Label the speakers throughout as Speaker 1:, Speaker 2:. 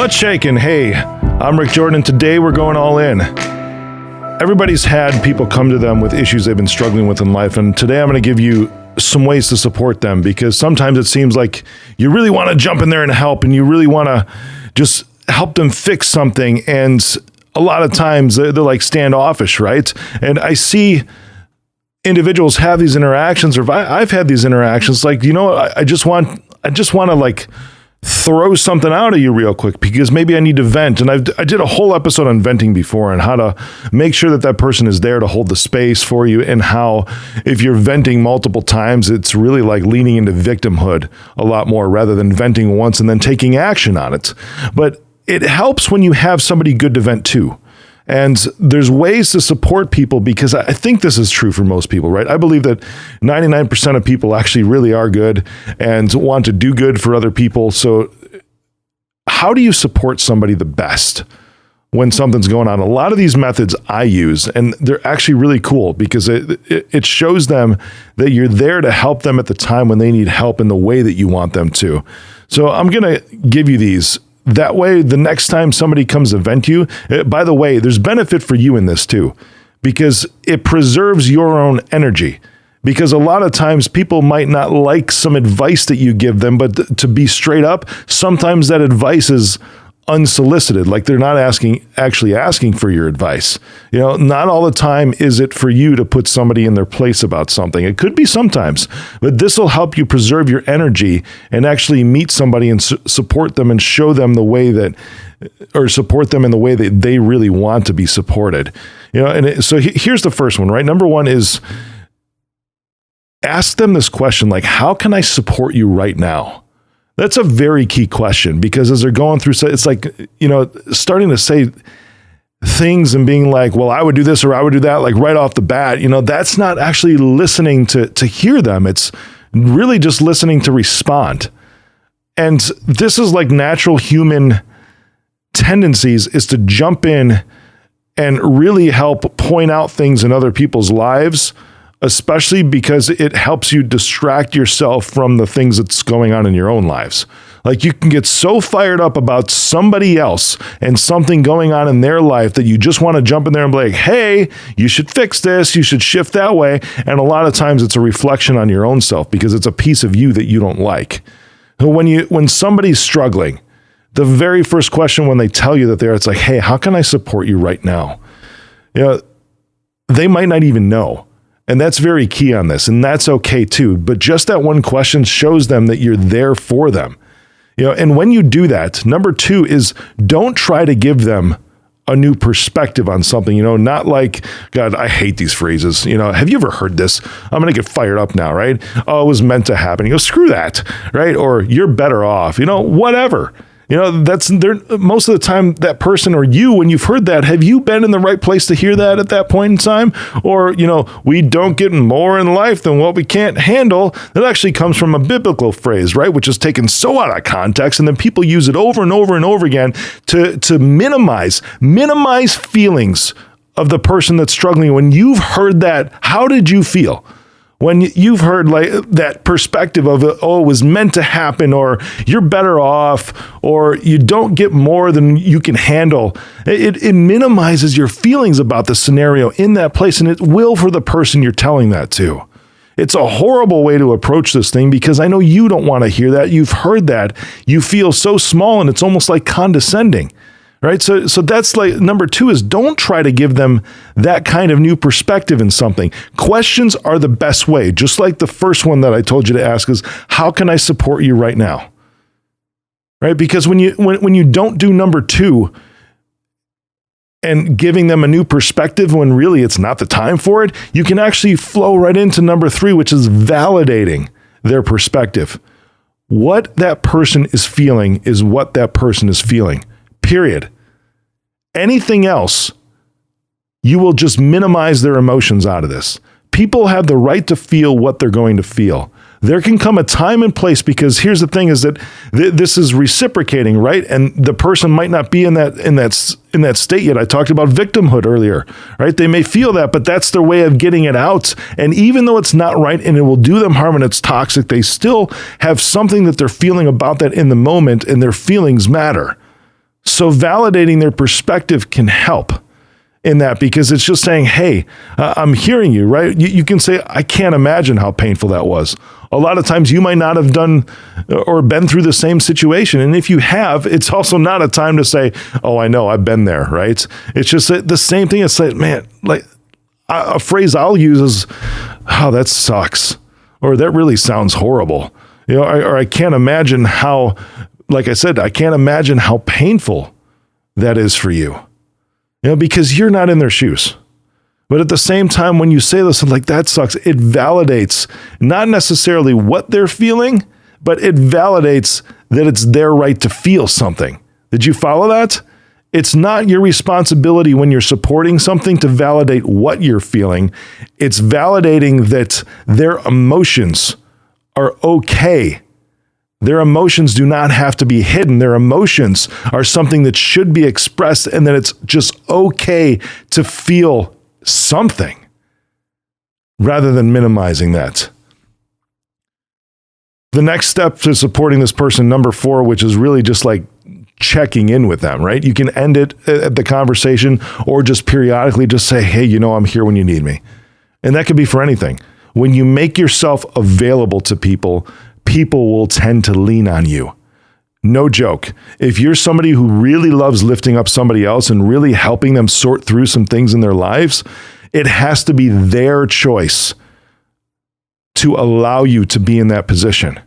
Speaker 1: What's shaking? Hey, I'm Rick Jordan, and today we're going all in. Everybody's had people come to them with issues they've been struggling with in life, and today I'm going to give you some ways to support them, because sometimes it seems like you really want to jump in there and help, and you really want to just help them fix something, and a lot of times they're like standoffish, right? And I see individuals have these interactions, or I've had these interactions, like, you know, I just want to like throw something out of you real quick because maybe I need to vent. And I did a whole episode on venting before and how to make sure that person is there to hold the space for you, and how if you're venting multiple times, it's really like leaning into victimhood a lot more rather than venting once and then taking action on it. But it helps when you have somebody good to vent to. And there's ways to support people, because I think this is true for most people, right? I believe that 99% of people actually really are good and want to do good for other people. So how do you support somebody the best when something's going on? A lot of these methods I use, and they're actually really cool because it shows them that you're there to help them at the time when they need help in the way that you want them to. So I'm going to give you these. That way, the next time somebody comes to vent you, by the way, there's benefit for you in this too, because it preserves your own energy. Because a lot of times people might not like some advice that you give them, but to be straight up, sometimes that advice is unsolicited, like they're not actually asking for your advice. You know, not all the time is it for you to put somebody in their place about something. It could be sometimes, but this will help you preserve your energy and actually meet somebody and support them and show them the way that, or support them in the way that they really want to be supported. You know, and so here's the first one, right? Number one is ask them this question, like, how can I support you right now? That's a very key question, because as they're going through, it's like, you know, starting to say things and being like, well, I would do this or I would do that, like right off the bat, you know, that's not actually listening to hear them. It's really just listening to respond. And this is like natural human tendencies, is to jump in and really help point out things in other people's lives, especially because it helps you distract yourself from the things that's going on in your own lives. Like, you can get so fired up about somebody else and something going on in their life that you just want to jump in there and be like, hey, you should fix this, you should shift that way. And a lot of times it's a reflection on your own self, because it's a piece of you that you don't like. When somebody's struggling, the very first question when they tell you that it's like, hey, how can I support you right now? You know, they might not even know. And that's very key on this, and that's okay too. But just that one question shows them that you're there for them. You know, and when you do that, number two is don't try to give them a new perspective on something, you know, not like, God, I hate these phrases. You know, have you ever heard this? I'm going to get fired up now, right? Oh, it was meant to happen. You go, screw that, right? Or you're better off, you know, whatever. You know, that's there. Most of the time, that person or you, when you've heard that, have you been in the right place to hear that at that point in time? Or, you know, we don't get more in life than what we can't handle. That actually comes from a biblical phrase, right? Which is taken so out of context. And then people use it over and over and over again to minimize feelings of the person that's struggling. When you've heard that, how did you feel? When you've heard like that perspective of, oh, it was meant to happen, or you're better off, or you don't get more than you can handle, it minimizes your feelings about the scenario in that place, and it will for the person you're telling that to. It's a horrible way to approach this thing, because I know you don't want to hear that. You've heard that. You feel so small, and it's almost like condescending. Right. So that's like number two, is don't try to give them that kind of new perspective in something. Questions are the best way. Just like the first one that I told you to ask is, how can I support you right now? Right. Because when you don't do number two and giving them a new perspective when really it's not the time for it, you can actually flow right into number three, which is validating their perspective. What that person is feeling is what that person is feeling. Period. Anything else, you will just minimize their emotions out of this. People have the right to feel what they're going to feel. There can come a time and place, because here's the thing, is that this is reciprocating, right? And the person might not be in that state yet. I talked about victimhood earlier, right? They may feel that, but that's their way of getting it out. And even though it's not right and it will do them harm and it's toxic, they still have something that they're feeling about that in the moment, and their feelings matter. So validating their perspective can help in that, because it's just saying, hey, I'm hearing you, right? You can say, I can't imagine how painful that was. A lot of times you might not have done or been through the same situation. And if you have, it's also not a time to say, oh, I know, I've been there, right? It's just the same thing. It's like, man, like a phrase I'll use is, oh, that sucks. Or that really sounds horrible. Or I can't imagine how, like I said, I can't imagine how painful that is for you. Because you're not in their shoes. But at the same time, when you say this, I'm like, that sucks, it validates not necessarily what they're feeling, but it validates that it's their right to feel something. Did you follow that? It's not your responsibility when you're supporting something to validate what you're feeling. It's validating that their emotions are okay. Their emotions do not have to be hidden. Their emotions are something that should be expressed, and that it's just okay to feel something rather than minimizing that. The next step to supporting this person, number 4, which is really just like checking in with them, right? You can end it at the conversation or just periodically just say, hey, I'm here when you need me. And that could be for anything. When you make yourself available to people, people will tend to lean on you. No joke. If you're somebody who really loves lifting up somebody else and really helping them sort through some things in their lives, it has to be their choice to allow you to be in that position.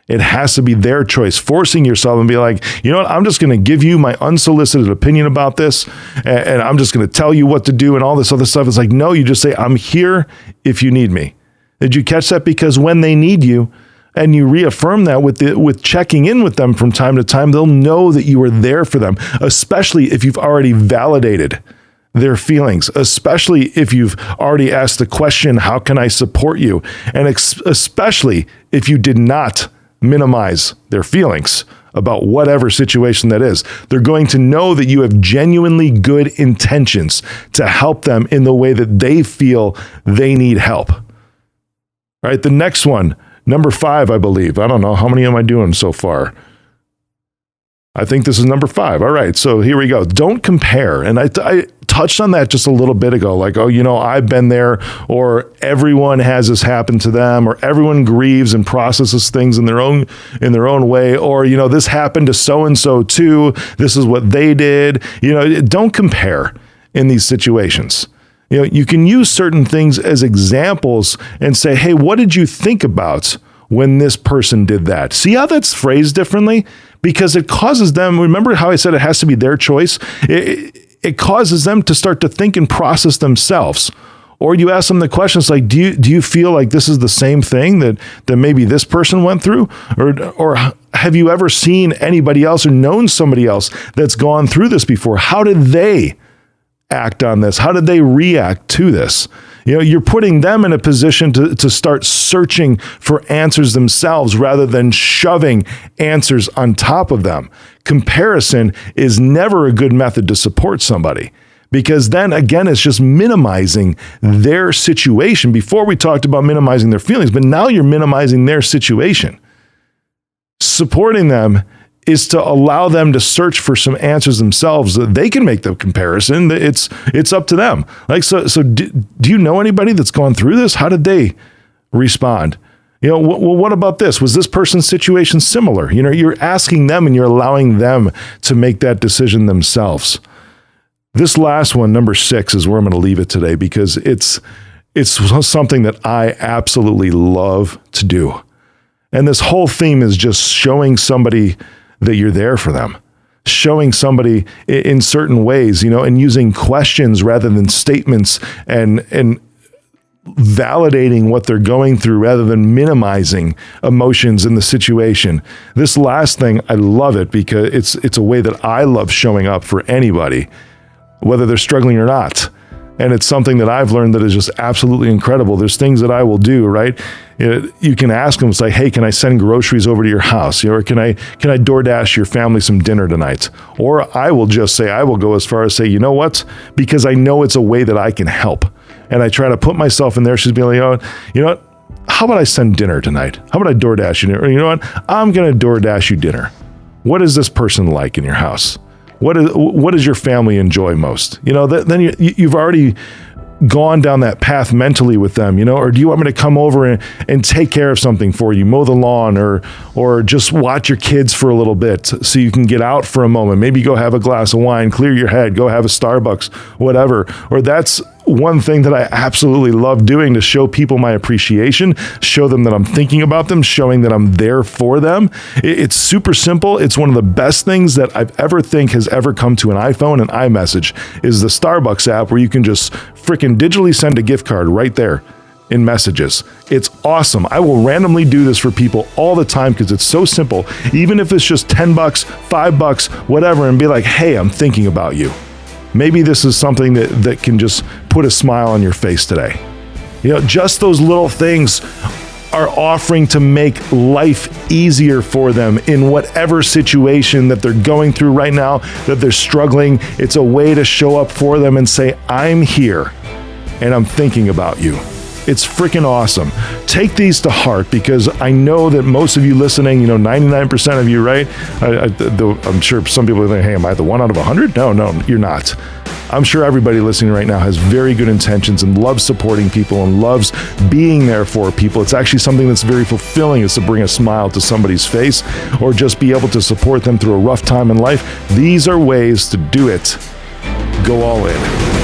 Speaker 1: It has to be their choice, forcing yourself and be like, you know what, I'm just going to give you my unsolicited opinion about this, and I'm just going to tell you what to do and all this other stuff. It's like, no, you just say, I'm here if you need me. Did you catch that? Because when they need you, and you reaffirm that with checking in with them from time to time, they'll know that you are there for them, especially if you've already validated their feelings, especially if you've already asked the question, how can I support you? And especially if you did not minimize their feelings about whatever situation that is. They're going to know that you have genuinely good intentions to help them in the way that they feel they need help. All right, the next one, number 5, I believe. I don't know. How many am I doing so far? I think this is number 5. All right. So here we go. Don't compare. And I touched on that just a little bit ago. Like, oh, I've been there, or everyone has this happen to them, or everyone grieves and processes things in their own way. Or, this happened to so-and-so too. This is what they did. Don't compare in these situations. You can use certain things as examples and say, hey, what did you think about when this person did that? See how that's phrased differently? Because it causes them, remember how I said it has to be their choice? It causes them to start to think and process themselves. Or you ask them the questions like, do you feel like this is the same thing that maybe this person went through? Or have you ever seen anybody else or known somebody else that's gone through this before? How did they act on this? How did they react to this? You're putting them in a position to start searching for answers themselves rather than shoving answers on top of them. Comparison is never a good method to support somebody, because then again, it's just minimizing their situation. Before we talked about minimizing their feelings, but now you're minimizing their situation. Supporting them is to allow them to search for some answers themselves. They can make the comparison. It's up to them. Like, so do you know anybody that's gone through this? How did they respond? Well, what about this? Was this person's situation similar? You're asking them and you're allowing them to make that decision themselves. This last one, number 6, is where I'm going to leave it today, because it's something that I absolutely love to do. And this whole theme is just showing somebody that you're there for them, showing somebody in certain ways, and using questions rather than statements, and validating what they're going through rather than minimizing emotions in the situation. This last thing, I love it because it's a way that I love showing up for anybody, whether they're struggling or not. And it's something that I've learned that is just absolutely incredible. There's things that I will do, right? You can ask them, it's like, hey, can I send groceries over to your house? Or can I DoorDash your family some dinner tonight? Or I will just say, I will go as far as say, you know what? Because I know it's a way that I can help. And I try to put myself in there. She's being like, you know what? How about I send dinner tonight? How about I DoorDash you dinner? Or you know what? I'm going to DoorDash you dinner. What is this person like in your house? what does your family enjoy most? Then you've already gone down that path mentally with them, or do you want me to come over and take care of something for you, mow the lawn, or just watch your kids for a little bit so you can get out for a moment, maybe go have a glass of wine, clear your head, go have a Starbucks, whatever. Or that's one thing that I absolutely love doing, to show people my appreciation, show them that I'm thinking about them, showing that I'm there for them. It's super simple. It's one of the best things that I've ever think has ever come to an iPhone and iMessage is the Starbucks app, where you can just freaking digitally send a gift card right there in messages. It's awesome. I will randomly do this for people all the time because it's so simple. Even if it's just $10, $5, whatever, and be like, hey, I'm thinking about you. Maybe this is something that can just put a smile on your face today. Just those little things are offering to make life easier for them in whatever situation that they're going through right now, that they're struggling. It's a way to show up for them and say, I'm here and I'm thinking about you. It's freaking awesome. Take these to heart, because I know that most of you listening, 99% of you, right? I'm sure some people are thinking, hey, am I the 1 out of 100? No, you're not. I'm sure everybody listening right now has very good intentions and loves supporting people and loves being there for people. It's actually something that's very fulfilling, is to bring a smile to somebody's face or just be able to support them through a rough time in life. These are ways to do it. Go all in.